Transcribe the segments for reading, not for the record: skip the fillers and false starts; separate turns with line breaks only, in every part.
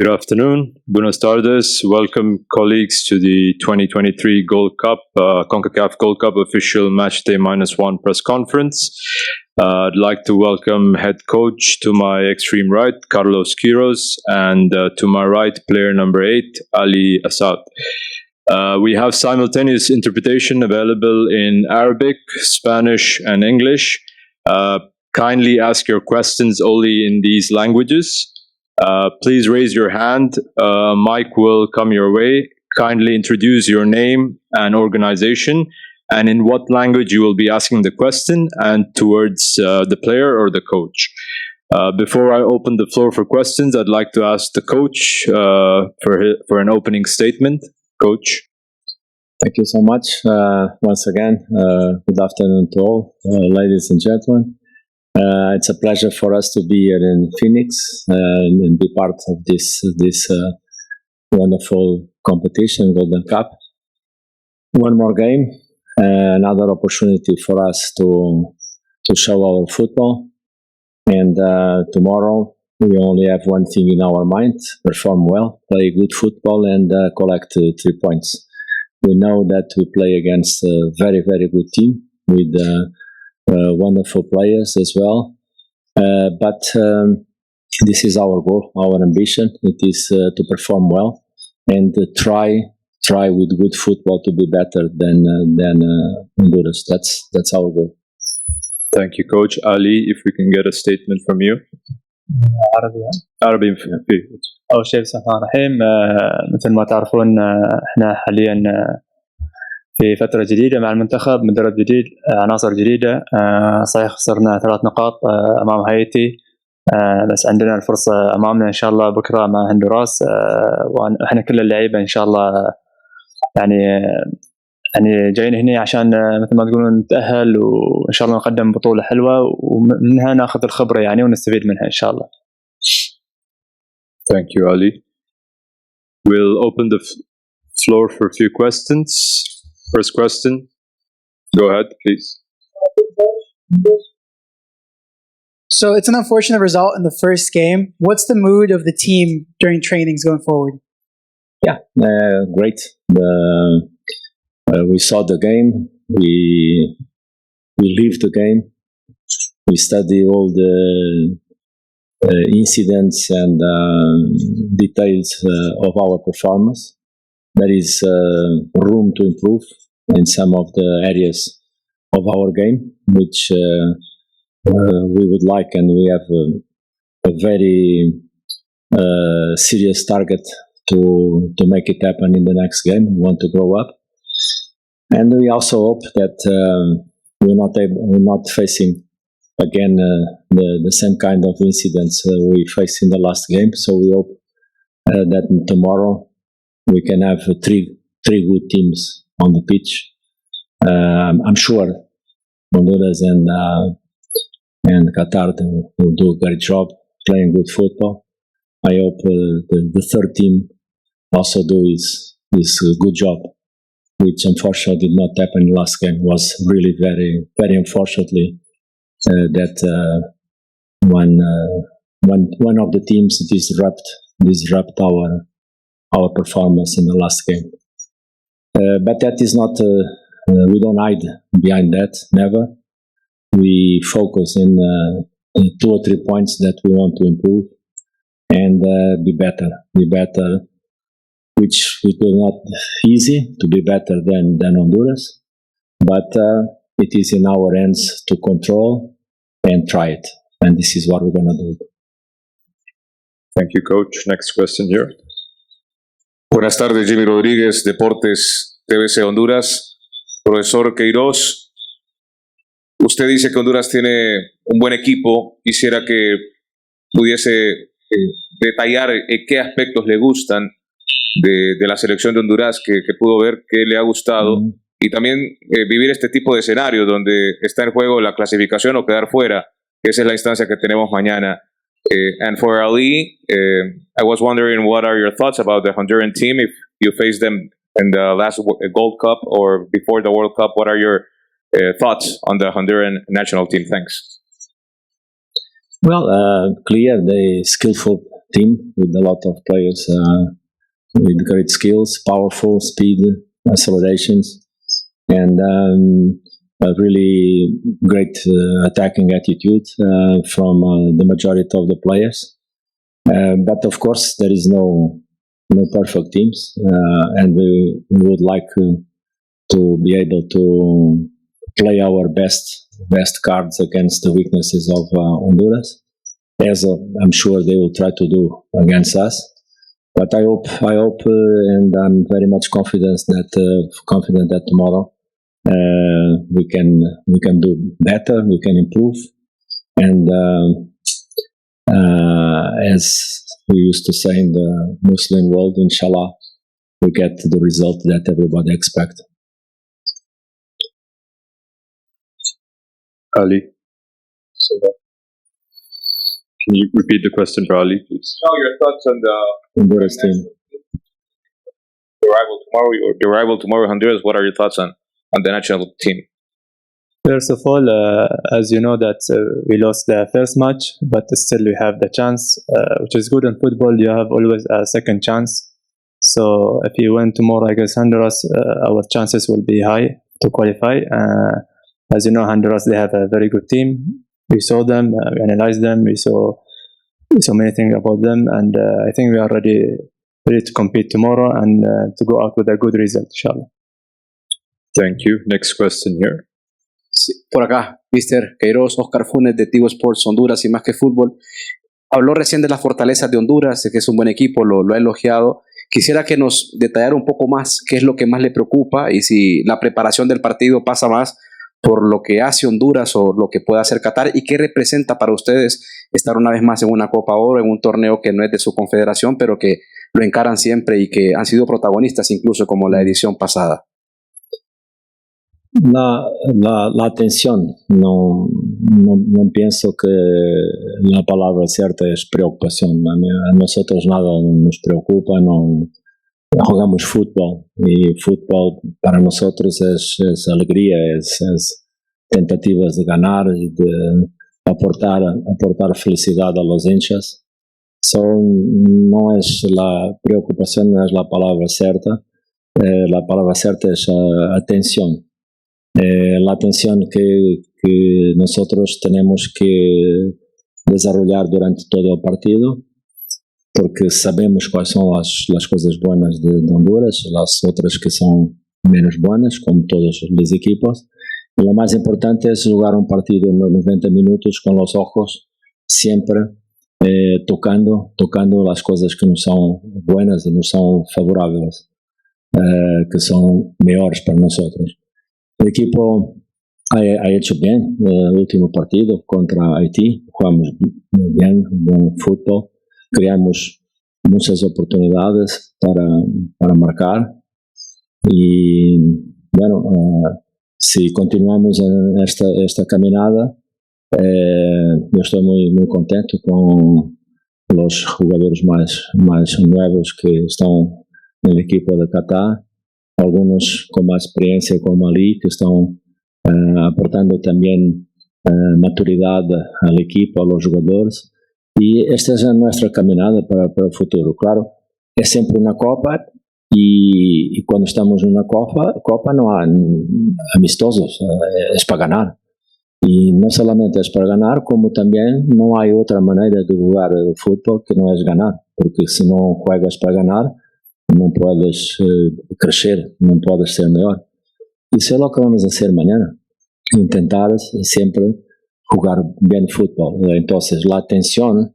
Good afternoon. Buenos tardes. Welcome, colleagues, to the 2023 Gold Cup, CONCACAF Gold Cup official matchday -1 press conference. I'd like to welcome head coach to my extreme right, Carlos Queiroz, and to my right, player number 8, Ali Assad. We have simultaneous interpretation available in Arabic, Spanish, and English. Kindly ask your questions only in these languages. Please raise your hand. Mic will come your way. Kindly introduce your name and organization, and in what language you will be asking the question, and towards the player or the coach. Before I open the floor for questions, I'd like to ask the coach for an opening statement. Coach.
Thank you so much. Once again, good afternoon to all, ladies and gentlemen. It's a pleasure for us to be here in Phoenix and be part of this wonderful competition, Golden Cup. One more game, another opportunity for us to show our football. And tomorrow we only have one thing in our mind: perform well, play good football, and collect 3 points. We know that we play against a very, very good team with wonderful players as well. But this is our goal, our ambition. It is to perform well and try with good football to be better than Honduras. That's our goal.
Thank you, Coach. Ali, if we can get a statement from you. عربي.
أول شيء بسم الله الرحمن الرحيم. مثل ما تعرفون احنا حاليا في فترة جديدة مع المنتخب، مدرب جديد، عناصر جديدة. صحيح خسرنا 3 نقاط أمام هايتي، بس عندنا الفرصة أمامنا إن شاء الله بكرة مع هندوراس، وإحنا كل اللعيبة إن شاء الله يعني جايين هنا عشان مثل ما تقولون نتأهل، وإن شاء الله نقدم بطولة حلوة ومنها ناخذ الخبرة يعني ونستفيد منها إن شاء الله.
Thank you, Ali. We'll open the floor for a few questions. First question. Go ahead, please.
So it's an unfortunate result in the first game. What's the mood of the team during trainings going forward?
Yeah, great. We saw the game. We lived the game. We studied all the incidents and details of our performance. There is room to improve in some of the areas of our game, which we would like, and we have a very serious target to make it happen in the next game. We want to grow up, and we also hope that we're not facing again the same kind of incidents we faced in the last game. So we hope that tomorrow we can have three good teams on the pitch. I'm sure Honduras and Qatar will do a great job playing good football. I hope the third team also do his good job, which unfortunately did not happen in the last game. It was really very, very unfortunately that one of the teams disrupt our performance in the last game. But that is not, we don't hide behind that, never. We focus in 2 or 3 points that we want to improve and be better, which is not easy to be better than Honduras, but it is in our hands to control and try it. And this is what we're going to do.
Thank you, Coach. Next question here.
Buenas tardes, Jimmy Rodríguez, Deportes TVC Honduras. Profesor Queiroz, usted dice que Honduras tiene un buen equipo. Quisiera que pudiese detallar qué aspectos le gustan de la selección de Honduras que pudo ver, qué le ha gustado, y también vivir este tipo de escenario donde está en juego la clasificación o quedar fuera, que esa es la instancia que tenemos mañana. And for Ali, I was wondering, what are your thoughts about the Honduran team if you faced them in the last Gold Cup or before the World Cup? What are your thoughts on the Honduran national team? Thanks.
Well, clear, they skillful team with a lot of players with great skills, powerful, speed, accelerations, and a really great attacking attitude from the majority of the players. But of course, there is no perfect teams, and we would like to be able to play our best cards against the weaknesses of Honduras, as I'm sure they will try to do against us. But I hope, and I'm very much confident that tomorrow we can do better, we can improve, and as we used to say in the Muslim world, inshallah, we get the result that everybody expects.
Ali. Can you repeat the question for Ali, please?
No, your thoughts on the
Honduras team.
Your rival tomorrow, Honduras. What are your thoughts on the national team?
First of all, as you know that we lost the first match, but still we have the chance, which is good in football. You have always a second chance. So if you win tomorrow against Honduras, our chances will be high to qualify. As you know, Honduras, they have a very good team. We saw them, we analyzed them, we saw many things about them, and I think we are ready to compete tomorrow and to go out with a good result, inshallah.
Thank you. Next question here.
Sí, por acá, Mr. Queiroz, Oscar Funes de Tigo Sports Honduras y Más que Fútbol. Habló recién de las fortalezas de Honduras, de que es un buen equipo, lo ha elogiado. Quisiera que nos detallara un poco más qué es lo que más le preocupa y si la preparación del partido pasa más por lo que hace Honduras o lo que pueda hacer Qatar y qué representa para ustedes estar una vez más en una Copa Oro, en un torneo que no es de su confederación, pero que lo encaran siempre y que han sido protagonistas incluso como la edición pasada.
La atención, no pienso que la palabra cierta es preocupación. A nosotros nada nos preocupa, no jugamos fútbol y fútbol para nosotros es alegría, es tentativas de ganar y de aportar felicidad a los hinchas. No es la preocupación, no es la palabra cierta. La palabra cierta es atención. La atención que nosotros tenemos que desarrollar durante todo el partido, porque sabemos cuáles son las cosas buenas de Honduras, las otras que son menos buenas, como todos los equipos. Y lo más importante es jugar un partido en 90 minutos con los ojos siempre tocando las cosas que no son buenas, no son favorables, que son mejores para nosotros. El equipo ha hecho bien el último partido contra Haití, jugamos bien, buen fútbol, creamos muchas oportunidades para marcar y bueno, si continuamos en esta caminada, yo estoy muy contento con los jugadores más nuevos que están en el equipo de Qatar, algunos con más experiencia como Ali, que están aportando también maturidad al equipo, a los jugadores. Y esta es nuestra caminada para el futuro. Claro, es siempre una copa y cuando estamos en una copa no hay amistosos, es para ganar. Y no solamente es para ganar, como también no hay otra manera de jugar el fútbol que no es ganar, porque si no juegas para ganar, no puedes crecer, no puedes ser mejor. Y eso es lo que vamos a hacer mañana, intentar siempre jugar bien fútbol. Entonces la atención,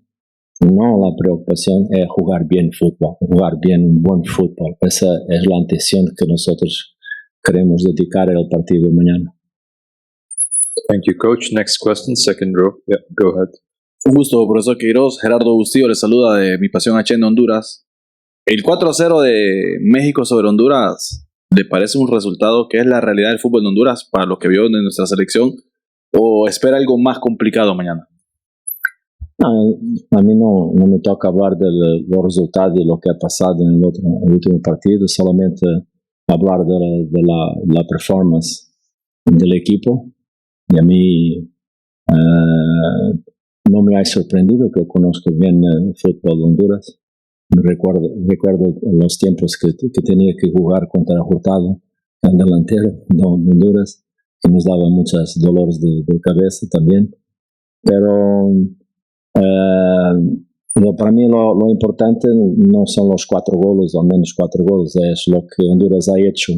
no la preocupación, es jugar bien fútbol, jugar bien buen fútbol. Esa es la atención que nosotros queremos dedicar al partido de mañana.
Thank you, Coach. Next question, second row. Yeah, go ahead.
Un gusto, profesor Queiroz. Gerardo Bustillo le saluda de mi Pasión H en Honduras. El 4-0 de México sobre Honduras, ¿le parece un resultado que es la realidad del fútbol de Honduras para lo que vio de nuestra selección? ¿O espera algo más complicado mañana?
A mí no me toca hablar de los resultados de lo que ha pasado en el último partido, solamente hablar de la performance del equipo. Y a mí no me ha sorprendido, que conozco bien el fútbol de Honduras. Recuerdo los tiempos que tenía que jugar contra Hurtado, el delantero de Honduras, que nos daba muchos dolores de cabeza también. Pero para mí lo importante no son los 4 goles, o menos 4 goles, es lo que Honduras ha hecho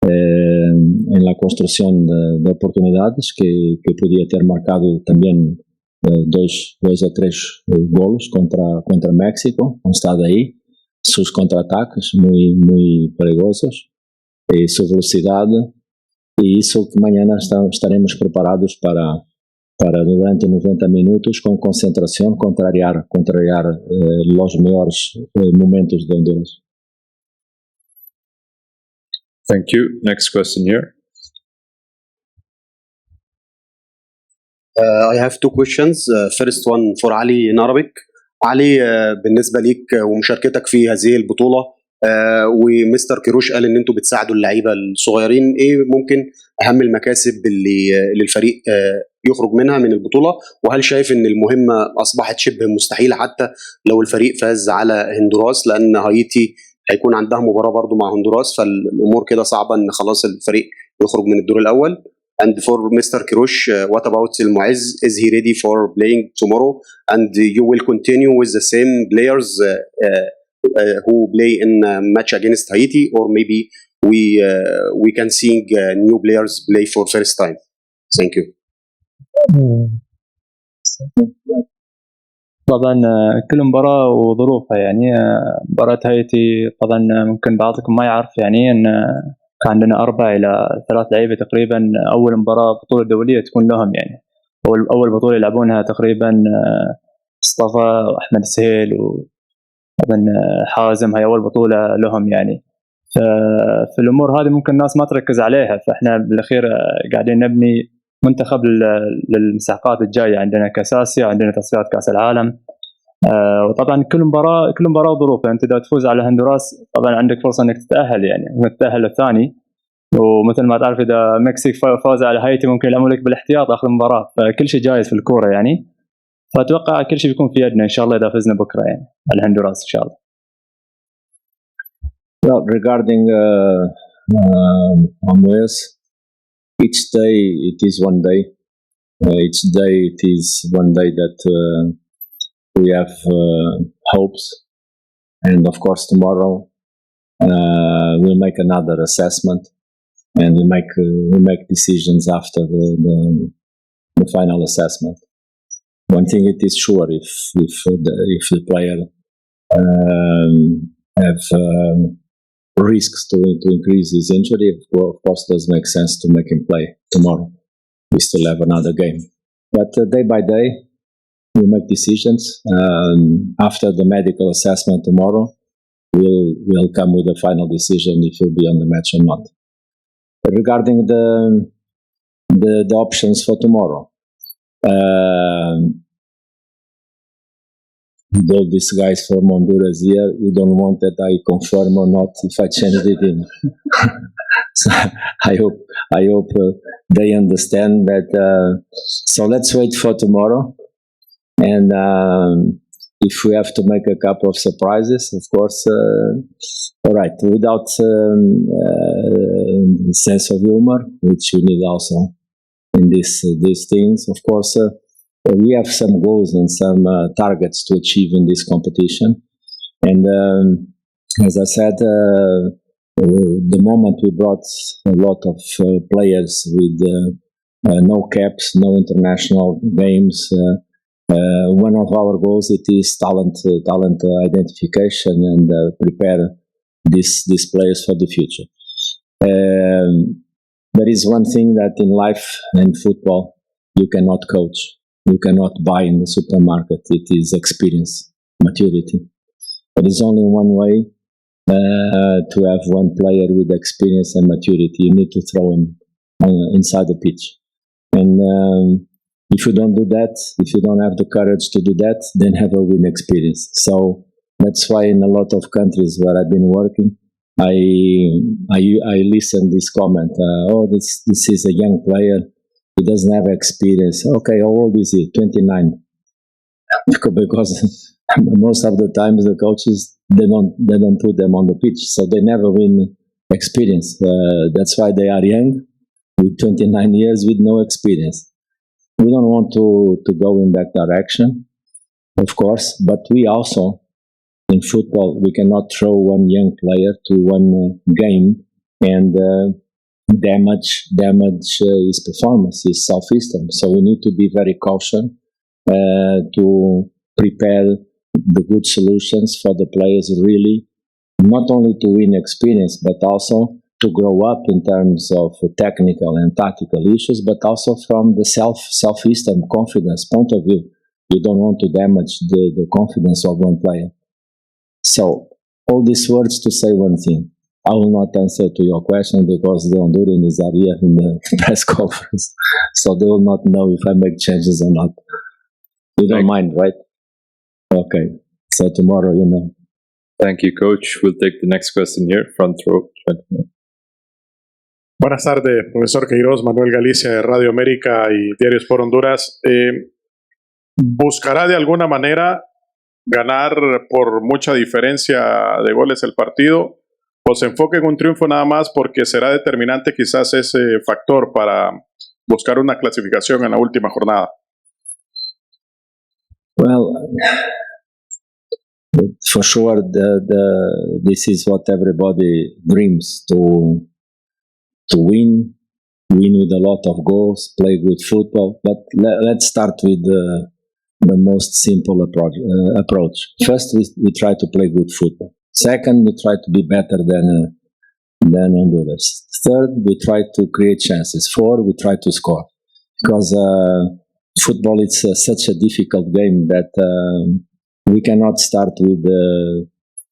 en la construcción de oportunidades, que podía ter marcado también 2 o 3 goles contra México, han estado ahí, sus contraataques muy perigosos, y su velocidad, y eso que mañana estaremos preparados para durante 90 minutos con concentración contrariar los mejores momentos de Honduras.
Thank you. Next question here.
I have 2 questions. First one for Ali in Arabic. علي بالنسبة ليك ومشاركتك في هذه البطولة ومستر كيروش قال ان انتوا بتساعدوا اللعيبة الصغيرين، ايه ممكن اهم المكاسب اللي الفريق يخرج منها من البطولة؟ وهل شايف ان المهمة اصبحت شبه مستحيلة حتى لو الفريق فاز على هندوراس، لان هايتي هيكون عندها مباراة برضو مع هندوراس، فالامور كده صعبة ان خلاص الفريق يخرج من الدور الاول. And for Mr. Queiroz, what about Muaz? Is he ready for playing tomorrow? And you will continue with the same players who play in match against Haiti, or maybe we can see new players play for first time? Thank you.
طبعا كل مباراة وظروفها، يعني مباراة هايتي طبعا ممكن بعضكم ما يعرف يعني ان كان عندنا 4 إلى 3 لعيبة تقريبا أول مباراة بطولة دولية تكون لهم، يعني أول بطولة يلعبونها تقريبا مصطفى وأحمد السهيل وطبعا حازم، هي أول بطولة لهم يعني. ففي الأمور هذه ممكن الناس ما تركز عليها، فإحنا بالأخير قاعدين نبني منتخب للمسابقات الجاية، عندنا كأس آسيا، عندنا تصفيات كأس العالم، وطبعا كل مباراه وظروفها. انت اذا تفوز على هندوراس طبعا عندك فرصه انك تتاهل، يعني تتاهل الثاني، ومثل ما تعرف اذا مكسيك فاز على هايتي ممكن يلعبوا لك بالاحتياط اخر مباراه، فكل شيء جايز في الكوره يعني. فاتوقع كل شيء بيكون في يدنا ان شاء الله اذا فزنا بكره يعني على هندوراس ان شاء الله.
Well, regarding Muaz, each day it is one day. Each day it is one day that we have hopes, and of course tomorrow we'll make another assessment, and we make decisions after the final assessment. One thing it is sure, if the player have risks to increase his injury, of course it does make sense to make him play tomorrow. We still have another game, but day by day we'll make decisions. After the medical assessment tomorrow, we'll come with a final decision if he'll be on the match or not. Regarding the options for tomorrow, with all these guys from Honduras here, you don't want that I confirm or not if I changed it in. So I hope they understand that. So let's wait for tomorrow. And if we have to make a couple of surprises, of course, all right, without sense of humor, which we need also in these things, of course, we have some goals and some targets to achieve in this competition. And as I said, the moment we brought a lot of players with no caps, no international games, one of our goals it is talent identification and prepare these players for the future. There is one thing that in life and football you cannot coach, you cannot buy in the supermarket. It is experience, maturity. There is only one way to have one player with experience and maturity. You need to throw him inside the pitch, and if you don't do that, if you don't have the courage to do that, then have a win experience. So that's why in a lot of countries where I've been working, I listen this comment. This is a young player. He doesn't have experience. Okay, how old is he? 29. because most of the times the coaches they don't put them on the pitch, so they never win experience. That's why they are young, with 29 years with no experience. We don't want to go in that direction, of course, but we also, in football, we cannot throw one young player to one game and damage his performance, his self-esteem. So we need to be very cautious to prepare the good solutions for the players, really, not only to win experience, but also to grow up in terms of technical and tactical issues, but also from the self-esteem, confidence point of view. You don't want to damage the confidence of one player. So, all these words to say one thing. I will not answer to your question because the Hondurans are here in the press conference, so they will not know if I make changes or not. You don't mind, right? Okay. So tomorrow, you know.
Thank you, Coach. We'll take the next question here, front row.
Buenas tardes, profesor Queiroz, Manuel Galicia de Radio América y Diario Sport Honduras. ¿Buscará de alguna manera ganar por mucha diferencia de goles el partido o se enfoque en un triunfo nada más porque será determinante quizás ese factor para buscar una clasificación en la última jornada?
Well, for sure, this is what everybody dreams, to win with a lot of goals, play good football. But let's start with the most simple approach. First, we try to play good football. Second, we try to be better than Honduras. Third, we try to create chances. Fourth, we try to score. Because football is such a difficult game that we cannot start with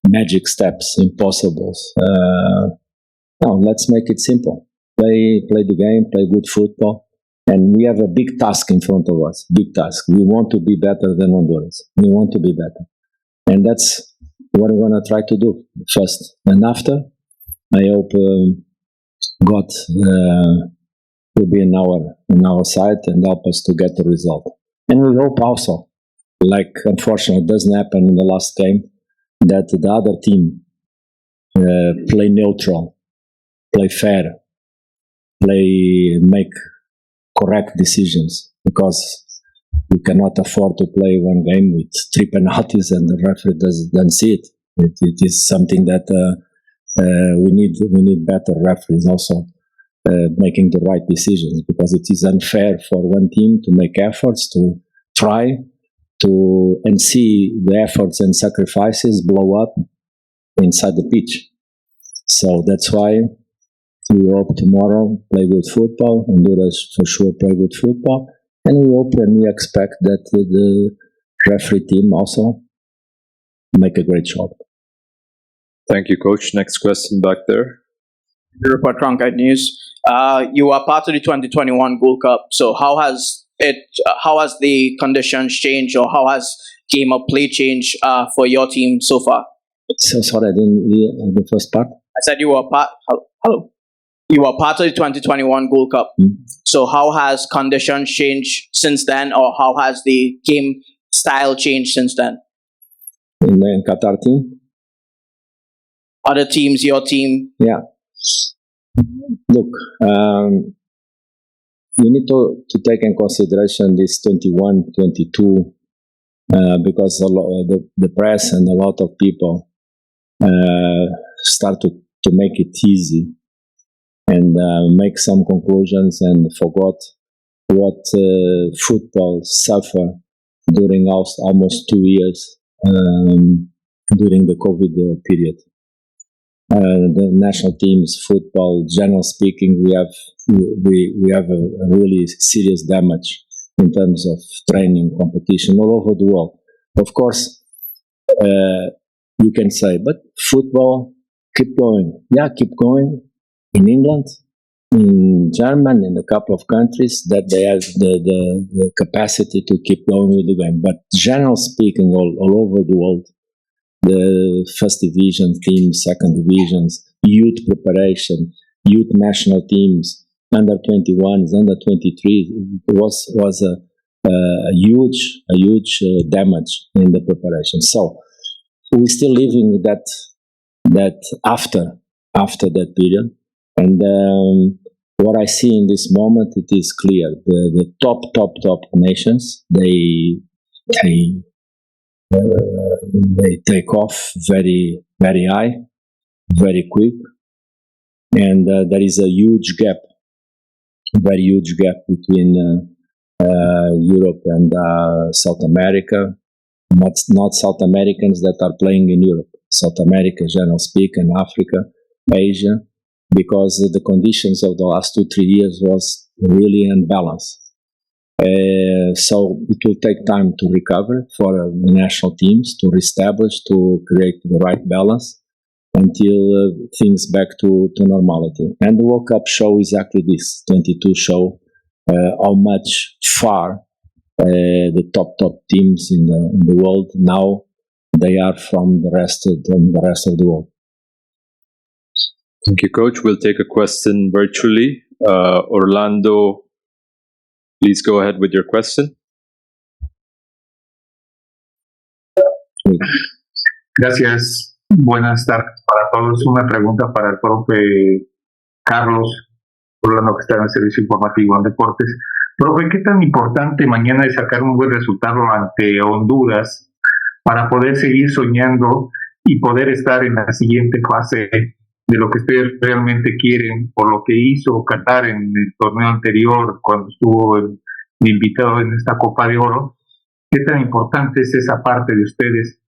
magic steps, impossibles. No, let's make it simple. Play the game, play good football. And we have a big task in front of us, big task. We want to be better than Honduras. We want to be better. And that's what we're going to try to do first. And after, I hope God will be in our side and help us to get the result. And we hope also, like unfortunately it doesn't happen in the last game, that the other team play neutral, play fair, make correct decisions, because we cannot afford to play one game with 3 penalties and the referee doesn't see it. It is something that we need better referees also making the right decisions, because it is unfair for one team to make efforts to try to and see the efforts and sacrifices blow up inside the pitch. So that's why we hope tomorrow play good football. Honduras for sure play good football. And we hope and we expect that the referee team also make a great job.
Thank you, Coach. Next question back there.
Report Cronkite News. You are part of the 2021 Gold Cup. So how has the conditions changed, or how has game of play changed for your team so far?
So sorry, I didn't hear the first part.
I said you were part. Hello. You were part of the 2021 Gold Cup. So how has conditions changed since then, or how has the game style changed since then?
In the Qatar team?
Other teams, your team?
Yeah. Look, you need to take in consideration this 21-22 because the press and a lot of people start to make it easy and make some conclusions and forgot what football suffered during almost 2 years during the COVID period. The national teams, football, general speaking, we have a really serious damage in terms of training, competition all over the world. Of course, you can say, but football, keep going. Yeah, keep going. In England, in Germany, in a couple of countries, that they have the capacity to keep going with the game. But general speaking, all over the world, the first division teams, second divisions, youth preparation, youth national teams, under 21s, under 23, was a huge damage in the preparation. So we're still living that after that period, and what I see in this moment, it is clear the top nations they take off very high, very quick, and there is a very huge gap between Europe and South America. Not South Americans that are playing in Europe. South America, general speaking, Africa, Asia, because the conditions of the last 2-3 years was really unbalanced. So it will take time to recover for the national teams to reestablish, to create the right balance until things back to normality. And the World Cup show exactly this. 22 show how much far the top teams in the world now they are from the rest of the world.
Thank you, Coach. We'll take a question virtually. Orlando, please go ahead with your question.
Gracias. Buenas tardes para todos. Una pregunta para el profe Carlos, Orlando, que está en el servicio informativo en deportes. Profe, ¿qué tan importante mañana es sacar un buen resultado ante Honduras para poder seguir soñando y poder estar en la siguiente fase de lo que ustedes realmente quieren, por lo que hizo Qatar en el torneo anterior cuando estuvo invitado en esta Copa de Oro? ¿Qué tan importante es esa parte de ustedes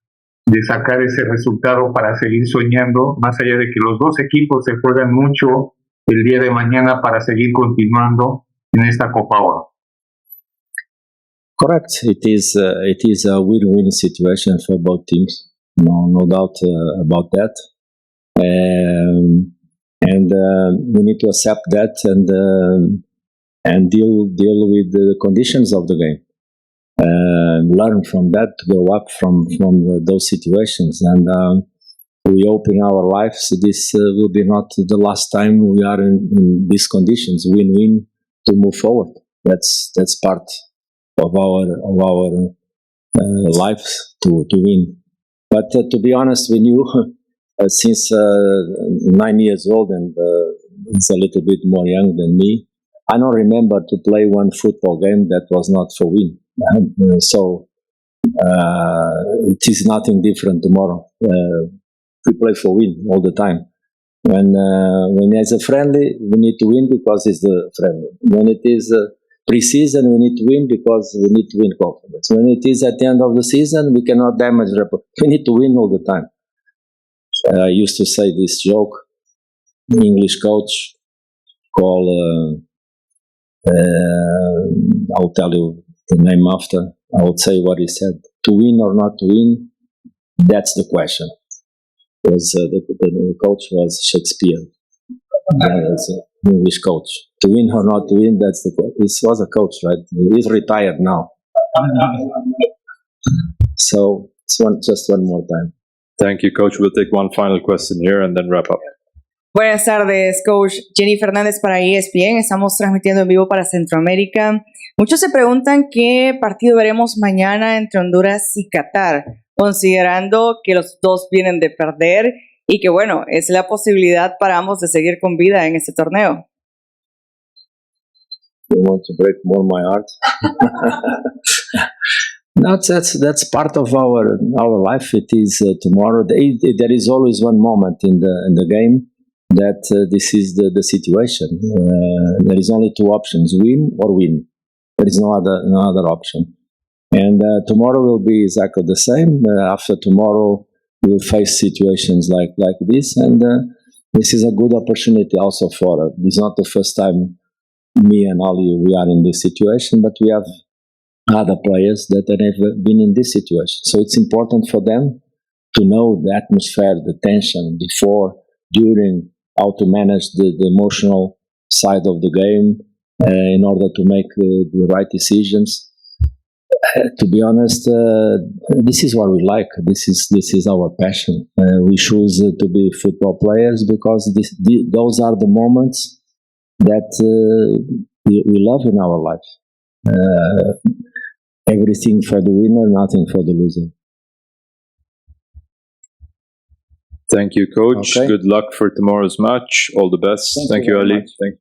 de sacar ese resultado para seguir soñando, más allá de que los dos equipos se juegan mucho el día de mañana para seguir continuando en esta Copa Oro?
Correct. It is a win-win situation for both teams. No doubt about that. And we need to accept that and deal with the conditions of the game. Learn from that, go up from those situations, and we hope in our lives this will be not the last time we are in these conditions. Win-win to move forward. That's part of our lives to win. But to be honest, we knew since 9 years old, and he's a little bit more young than me. I don't remember to play one football game that was not for win. So it is nothing different tomorrow. We play for win all the time. When it's a friendly, we need to win because it's the friendly. When it is pre-season, we need to win because we need to win confidence. When it is at the end of the season, we cannot damage reputation. We need to win all the time. I used to say this joke. English coach called, I'll tell you the name after. I would say what he said. To win or not to win, that's the question. The coach was Shakespeare. English coach. To win or not to win, that's the question. This was a coach, right? He's retired now. So just one more time.
Thank you, Coach. We'll take one final question here and then wrap up.
Buenas tardes, Coach. Jenny Fernández para ESPN. Estamos transmitiendo en vivo para Centroamérica. Muchos se preguntan qué partido veremos mañana entre Honduras y Qatar, considerando que los dos vienen de perder y que, bueno, es la posibilidad para ambos de seguir con vida en este torneo.
You want to break more my heart? No, that's part of our life. It is tomorrow. There is always one moment in the game that this is the situation. There is only two options: win or win. There is no other option. And tomorrow will be exactly the same. After tomorrow, we'll face situations like this, and this is a good opportunity also for us. It's not the first time me and Ali we are in this situation, but we have other players that have never been in this situation. So it's important for them to know the atmosphere, the tension before, during, how to manage the emotional side of the game in order to make the right decisions. To be honest, this is what we like. This is our passion. We choose to be football players because those are the moments that we love in our life. everything for the winner, nothing for the loser.
Thank you, Coach.
Okay.
Good luck for tomorrow's match. All the best. Thank you, Ali. Thank you.